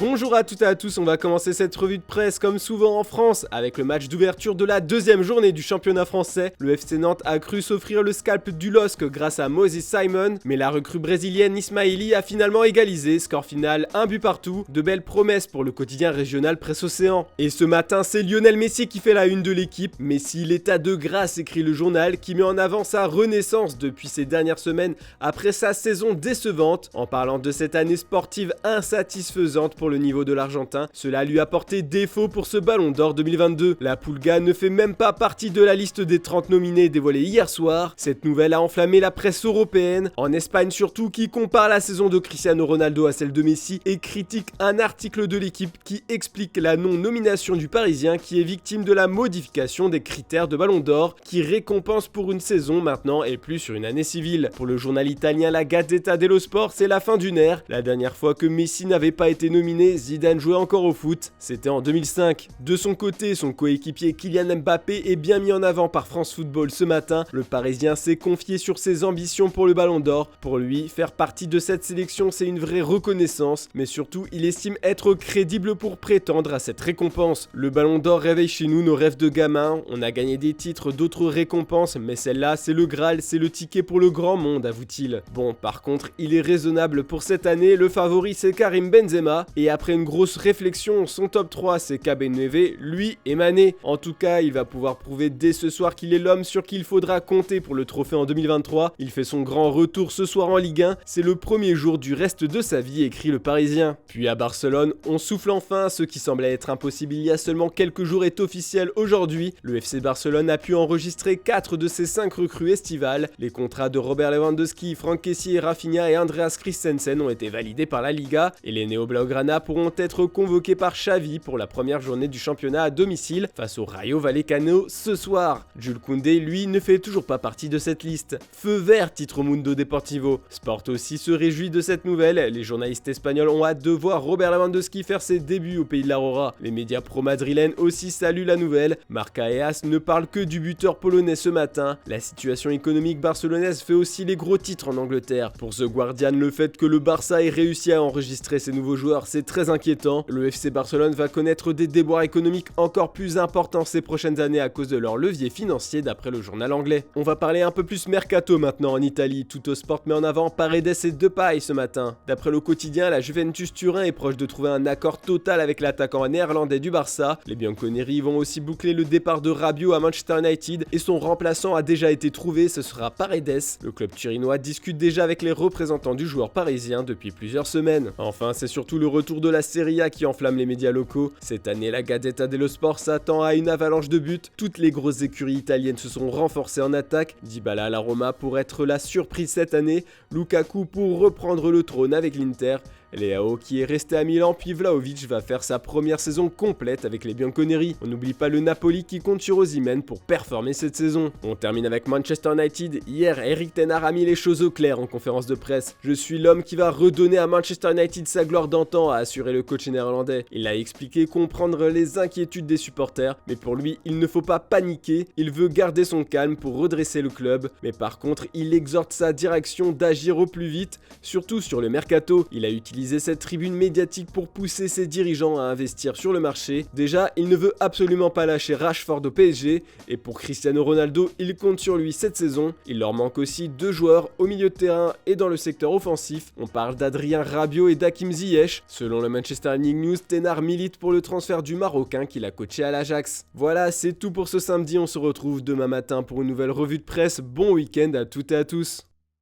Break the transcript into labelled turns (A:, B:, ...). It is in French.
A: Bonjour à toutes et à tous, on va commencer cette revue de presse comme souvent en France avec le match d'ouverture de la deuxième journée du championnat français. Le FC Nantes a cru s'offrir le scalp du LOSC grâce à Moses Simon, mais la recrue brésilienne Ismaili a finalement égalisé, score final 1 but partout, de belles promesses pour le quotidien régional Presse Océan. Et ce matin c'est Lionel Messi qui fait la une de l'équipe, Messi l'état de grâce écrit le journal qui met en avant sa renaissance depuis ces dernières semaines après sa saison décevante, en parlant de cette année sportive insatisfaisante pour le niveau de l'Argentin, cela lui a porté défaut pour ce Ballon d'Or 2022. La Pulga ne fait même pas partie de la liste des 30 nominés dévoilée hier soir. Cette nouvelle a enflammé la presse européenne, en Espagne surtout, qui compare la saison de Cristiano Ronaldo à celle de Messi et critique un article de l'équipe qui explique la non-nomination du Parisien qui est victime de la modification des critères de Ballon d'Or qui récompense pour une saison maintenant et plus sur une année civile. Pour le journal italien La Gazzetta dello Sport, c'est la fin d'une ère. La dernière fois que Messi n'avait pas été nominé, Zidane jouait encore au foot, c'était en 2005. De son côté, son coéquipier Kylian Mbappé est bien mis en avant par France Football ce matin. Le Parisien s'est confié sur ses ambitions pour le Ballon d'Or. Pour lui, faire partie de cette sélection, c'est une vraie reconnaissance, mais surtout, il estime être crédible pour prétendre à cette récompense. Le Ballon d'Or réveille chez nous nos rêves de gamin. On a gagné des titres, d'autres récompenses, mais celle-là, c'est le Graal, c'est le ticket pour le grand monde, avoue-t-il. Bon, par contre, il est raisonnable pour cette année, le favori c'est Karim Benzema, et après une grosse réflexion, son top 3 c'est Kabeneve, lui et Mané. En tout cas, il va pouvoir prouver dès ce soir qu'il est l'homme sur qui il faudra compter pour le trophée en 2023. Il fait son grand retour ce soir en Ligue 1, c'est le premier jour du reste de sa vie, écrit le Parisien. Puis à Barcelone, on souffle enfin, ce qui semblait être impossible il y a seulement quelques jours est officiel aujourd'hui. Le FC Barcelone a pu enregistrer 4 de ses 5 recrues estivales. Les contrats de Robert Lewandowski, Franck Kessié, Rafinha et Andreas Christensen ont été validés par la Liga et les Néo-Blaugrana pourront être convoqués par Xavi pour la première journée du championnat à domicile face au Rayo Vallecano ce soir. Jules Koundé, lui, ne fait toujours pas partie de cette liste. Feu vert, titre Mundo Deportivo. Sport aussi se réjouit de cette nouvelle. Les journalistes espagnols ont hâte de voir Robert Lewandowski faire ses débuts au pays de l'Aurora. Les médias pro-madrilènes aussi saluent la nouvelle. Marca et AS ne parlent que du buteur polonais ce matin. La situation économique barcelonaise fait aussi les gros titres en Angleterre. Pour The Guardian, le fait que le Barça ait réussi à enregistrer ses nouveaux joueurs, c'est très inquiétant. Le FC Barcelone va connaître des déboires économiques encore plus importants ces prochaines années à cause de leur levier financier d'après le journal anglais. On va parler un peu plus mercato maintenant en Italie. Tuttosport met en avant Paredes et Depay ce matin. D'après le quotidien, la Juventus Turin est proche de trouver un accord total avec l'attaquant néerlandais du Barça. Les Bianconeri vont aussi boucler le départ de Rabiot à Manchester United et son remplaçant a déjà été trouvé, ce sera Paredes. Le club turinois discute déjà avec les représentants du joueur parisien depuis plusieurs semaines. Enfin, c'est surtout le retour de la Serie A qui enflamme les médias locaux. Cette année, la Gazzetta dello Sport s'attend à une avalanche de buts. Toutes les grosses écuries italiennes se sont renforcées en attaque. Dybala à la Roma pour être la surprise cette année. Lukaku pour reprendre le trône avec l'Inter. Leao qui est resté à Milan, puis Vlahovic va faire sa première saison complète avec les Bianconeri. On n'oublie pas le Napoli qui compte sur Osimhen pour performer cette saison. On termine avec Manchester United. Hier, Erik ten Hag a mis les choses au clair en conférence de presse. Je suis l'homme qui va redonner à Manchester United sa gloire d'antan, a assuré le coach néerlandais. Il a expliqué comprendre les inquiétudes des supporters, mais pour lui, il ne faut pas paniquer. Il veut garder son calme pour redresser le club, mais par contre, il exhorte sa direction d'agir au plus vite, surtout sur le mercato. Il a utilisé cette tribune médiatique pour pousser ses dirigeants à investir sur le marché. Déjà, il ne veut absolument pas lâcher Rashford au PSG, et pour Cristiano Ronaldo, il compte sur lui cette saison. Il leur manque aussi 2 joueurs au milieu de terrain et dans le secteur offensif. On parle d'Adrien Rabiot et d'Hakim Ziyech. Selon le Manchester Evening News, ten Hag milite pour le transfert du Marocain qu'il a coaché à l'Ajax. Voilà, c'est tout pour ce samedi, on se retrouve demain matin pour une nouvelle revue de presse. Bon week-end à toutes et à tous.